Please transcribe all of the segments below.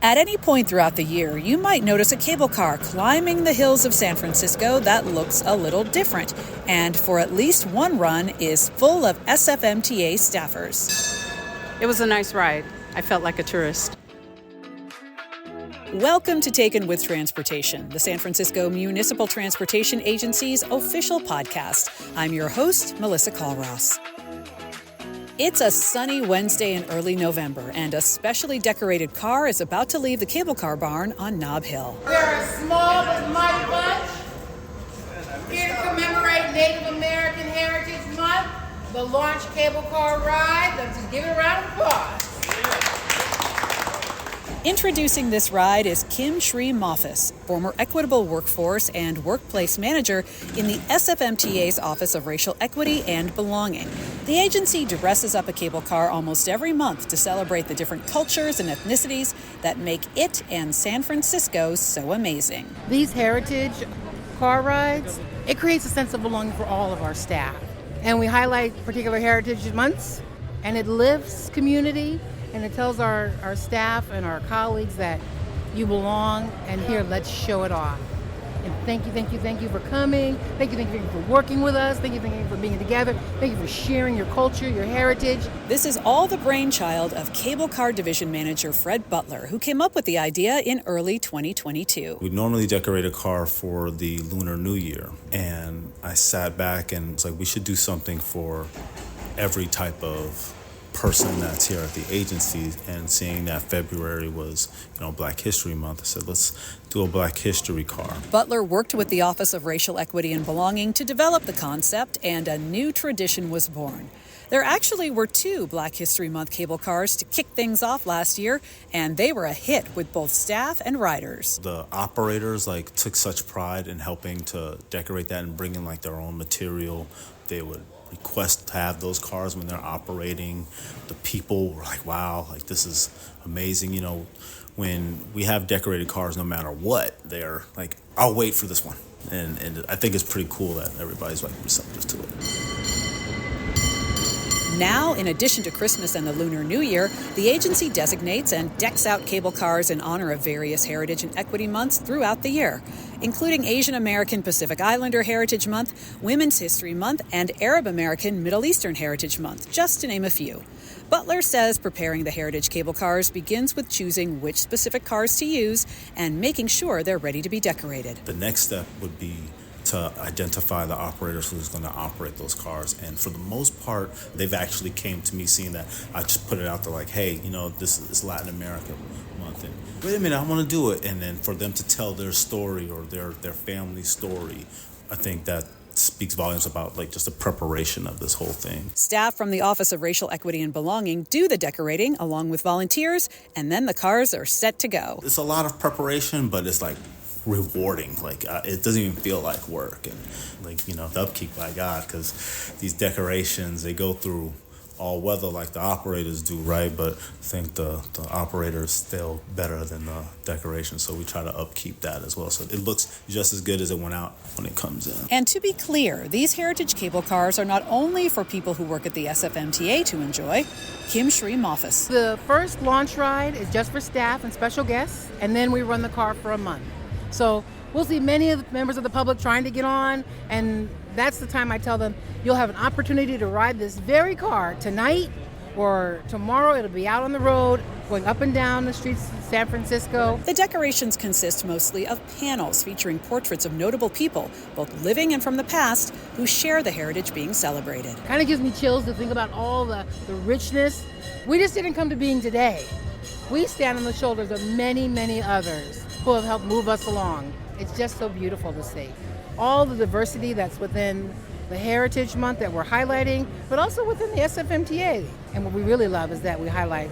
At any point throughout the year, you might notice a cable car climbing the hills of San Francisco that looks a little different, and for at least one run is full of SFMTA staffers. It was a nice ride. I felt like a tourist. Welcome to Taken with Transportation, the San Francisco Municipal Transportation Agency's official podcast. I'm your host, Melissa Culross. It's a sunny Wednesday in early November, and a specially decorated car is about to leave the cable car barn on Nob Hill. We're a small but mighty bunch here to commemorate Native American Heritage Month, the launch cable car ride. Let's just give it a round of applause. Introducing this ride is Kim Shree Moffis, former Equitable Workforce and Workplace Manager in the SFMTA's Office of Racial Equity and Belonging. The agency dresses up a cable car almost every month to celebrate the different cultures and ethnicities that make it and San Francisco so amazing. These heritage car rides, it creates a sense of belonging for all of our staff. And we highlight particular heritage months, and it lifts community. And it tells our staff and our colleagues that you belong, and here, let's show it off. And thank you for coming. Thank you for working with us. Thank you for being together. Thank you for sharing your culture, your heritage. This is all the brainchild of Cable Car Division Manager Fred Butler, who came up with the idea in early 2022. We normally decorate a car for the Lunar New Year, and I sat back and was like, we should do something for every type of person that's here at the agency. And seeing that February was, Black History Month, I said, let's do a Black History car. Butler worked with the Office of Racial Equity and Belonging to develop the concept, and a new tradition was born. There actually were 2 Black History Month cable cars to kick things off last year, and they were a hit with both staff and riders. The operators took such pride in helping to decorate that and bring in their own material. They would request to have those cars when they're operating. The people were like, wow, this is amazing. When we have decorated cars, no matter what, they're like, I'll wait for this one. And I think it's pretty cool that everybody's receptive to it. Now, in addition to Christmas and the Lunar New Year, the agency designates and decks out cable cars in honor of various heritage and equity months throughout the year, including Asian American Pacific Islander Heritage Month, Women's History Month, and Arab American Middle Eastern Heritage Month, just to name a few. Butler says preparing the heritage cable cars begins with choosing which specific cars to use and making sure they're ready to be decorated. The next step would be to identify the operators who's going to operate those cars. And for the most part, they've actually came to me seeing that I just put it out there hey, this is Latin America month. And wait a minute, I want to do it. And then for them to tell their story or their family story, I think that speaks volumes about just the preparation of this whole thing. Staff from the Office of Racial Equity and Belonging do the decorating along with volunteers, and then the cars are set to go. It's a lot of preparation, but it's rewarding. It doesn't even feel like work. And the upkeep, by God, because these decorations, they go through all weather like the operators do, right? But I think the operators still better than the decoration, so we try to upkeep that as well, so it looks just as good as it went out when it comes in. And to be clear, these heritage cable cars are not only for people who work at the SFMTA to enjoy. Kim Shree Moffis. The first launch ride is just for staff and special guests, and then we run the car for a month. So we'll see many of the members of the public trying to get on, and that's the time I tell them, you'll have an opportunity to ride this very car tonight or tomorrow. It'll be out on the road, going up and down the streets of San Francisco. The decorations consist mostly of panels featuring portraits of notable people, both living and from the past, who share the heritage being celebrated. Kind of gives me chills to think about all the richness. We just didn't come to being today. We stand on the shoulders of many, many others who have helped move us along. It's just so beautiful to see. All the diversity that's within the Heritage Month that we're highlighting, but also within the SFMTA. And what we really love is that we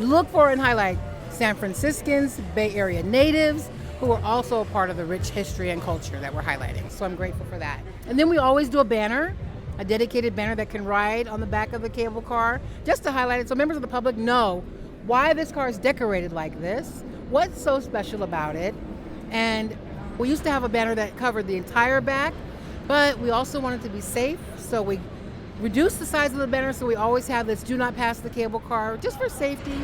look for and highlight San Franciscans, Bay Area natives, who are also a part of the rich history and culture that we're highlighting. So I'm grateful for that. And then we always do a banner, a dedicated banner that can ride on the back of the cable car, just to highlight it so members of the public know why this car is decorated like this, what's so special about it. And we used to have a banner that covered the entire back, but we also wanted to be safe, so we reduced the size of the banner, so we always have this do not pass the cable car, just for safety.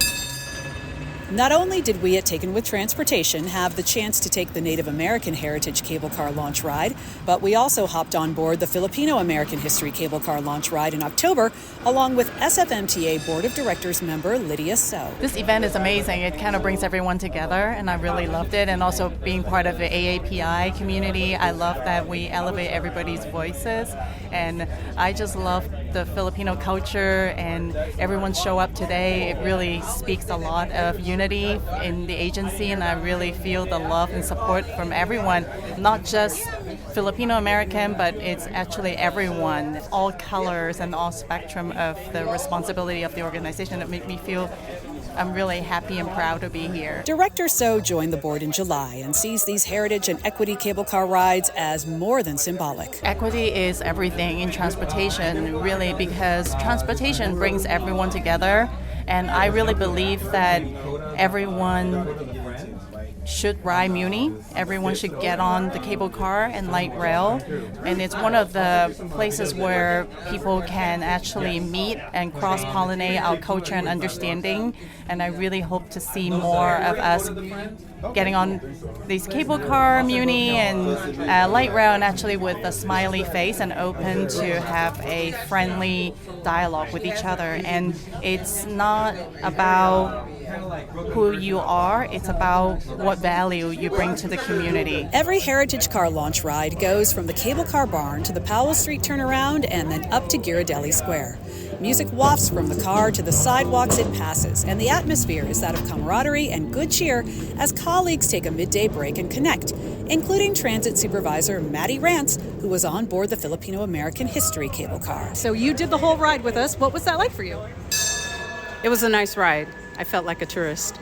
Not only did we at Taken with Transportation have the chance to take the Native American Heritage Cable Car launch ride, but we also hopped on board the Filipino American History Cable Car launch ride in October, along with SFMTA Board of Directors member Lydia So. This event is amazing. It kind of brings everyone together, and I really loved it. And also being part of the AAPI community, I love that we elevate everybody's voices. And I just love the Filipino culture, and everyone show up today. It really speaks a lot of unity in the agency, and I really feel the love and support from everyone, not just Filipino American, but it's actually everyone, all colors and all spectrum of the responsibility of the organization. It made me feel I'm really happy and proud to be here. Director So joined the board in July and sees these heritage and equity cable car rides as more than symbolic. Equity is everything in transportation, really, because transportation brings everyone together, and I really believe that everyone should ride Muni. Everyone should get on the cable car and light rail. And it's one of the places where people can actually meet and cross-pollinate our culture and understanding. And I really hope to see more of us getting on these cable car, Muni, and light rail, and actually with a smiley face and open to have a friendly dialogue with each other. And it's not about who you are, it's about what value you bring to the community. Every Heritage Car launch ride goes from the cable car barn to the Powell Street turnaround and then up to Ghirardelli Square. Music wafts from the car to the sidewalks it passes, and the atmosphere is that of camaraderie and good cheer as colleagues take a midday break and connect, including Transit Supervisor Maddie Rance, who was on board the Filipino American History Cable Car. So you did the whole ride with us. What was that like for you? It was a nice ride. I felt like a tourist.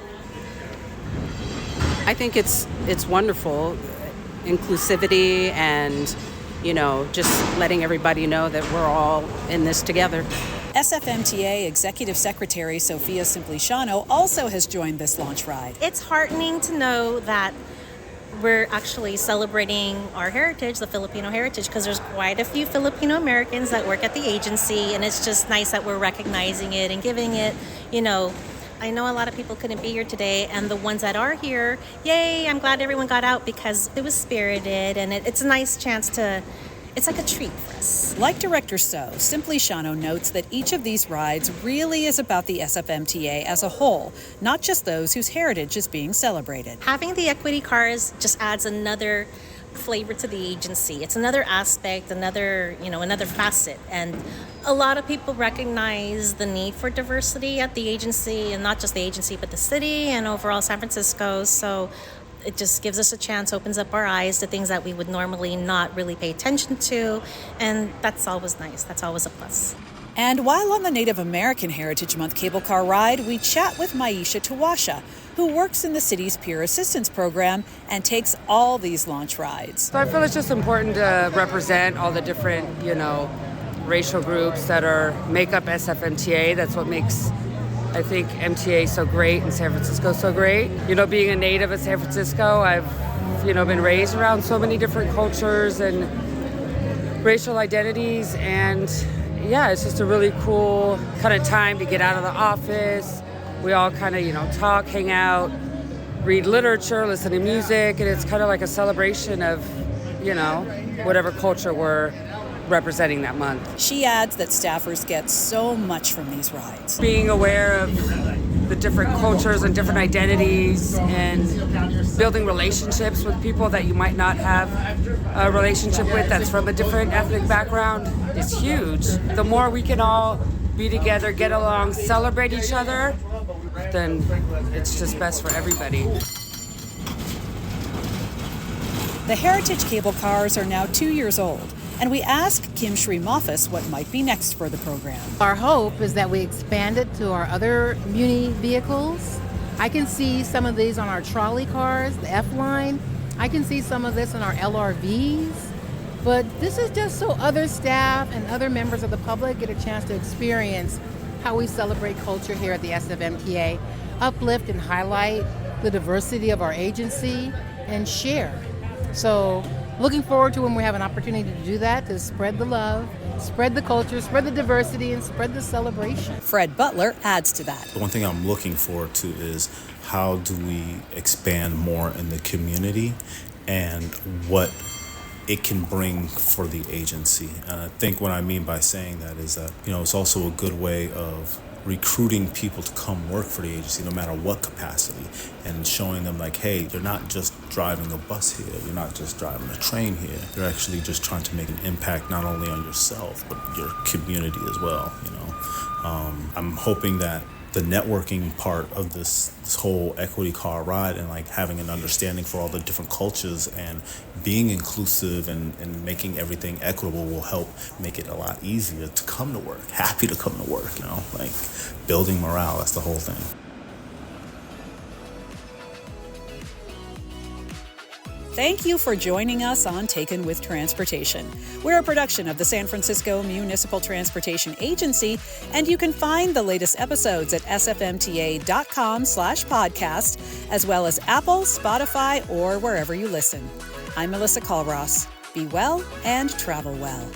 I think it's wonderful, inclusivity and, just letting everybody know that we're all in this together. SFMTA Executive Secretary Sofia Simpliciano also has joined this launch ride. It's heartening to know that we're actually celebrating our heritage, the Filipino heritage, because there's quite a few Filipino Americans that work at the agency, and it's just nice that we're recognizing it and giving it, I know a lot of people couldn't be here today, and the ones that are here, yay, I'm glad everyone got out because it was spirited, and it's a nice chance to, it's like a treat for us. Like Director So, Simpliciano notes that each of these rides really is about the SFMTA as a whole, not just those whose heritage is being celebrated. Having the equity cars just adds another flavor to the agency. It's another aspect, another facet, and a lot of people recognize the need for diversity at the agency, and not just the agency but the city and overall San Francisco. So it just gives us a chance, opens up our eyes to things that we would normally not really pay attention to, and that's always nice. That's always a plus. And while on the Native American Heritage Month cable car ride, we chat with Maisha Tuwasha, who works in the city's peer assistance program and takes all these launch rides. So I feel it's just important to represent all the different, racial groups that make up SFMTA. That's what makes, I think, MTA so great and San Francisco so great. Being a native of San Francisco, I've, been raised around so many different cultures and racial identities, and yeah, it's just a really cool kind of time to get out of the office. We all kind of, talk, hang out, read literature, listen to music, and it's kind of like a celebration of, whatever culture we're representing that month. She adds that staffers get so much from these rides. Being aware of the different cultures and different identities and building relationships with people that you might not have a relationship with that's from a different ethnic background is huge. The more we can all be together, get along, celebrate each other, then it's just best for everybody. The Heritage cable cars are now 2 years old, and we asked Kim Shree-Moffis what might be next for the program. Our hope is that we expand it to our other Muni vehicles. I can see some of these on our trolley cars, the F-Line. I can see some of this in our LRVs. But this is just so other staff and other members of the public get a chance to experience how we celebrate culture here at the SFMTA, uplift and highlight the diversity of our agency, and share. So looking forward to when we have an opportunity to do that, to spread the love Spread the culture, spread the diversity, and spread the celebration. Fred Butler adds to that. The one thing I'm looking forward to is how do we expand more in the community and what it can bring for the agency. And I think what I mean by saying that is that, it's also a good way of recruiting people to come work for the agency no matter what capacity, and showing them like, hey, you're not just driving a bus here, you're not just driving a train here, you're actually just trying to make an impact not only on yourself but your community as well. I'm hoping that the networking part of this whole equity car ride and like having an understanding for all the different cultures and being inclusive and making everything equitable will help make it a lot easier to come to work, happy to come to work, like building morale. That's the whole thing. Thank you for joining us on Taken with Transportation. We're a production of the San Francisco Municipal Transportation Agency, and you can find the latest episodes at sfmta.com/podcast, as well as Apple, Spotify, or wherever you listen. I'm Melissa Culross. Be well and travel well.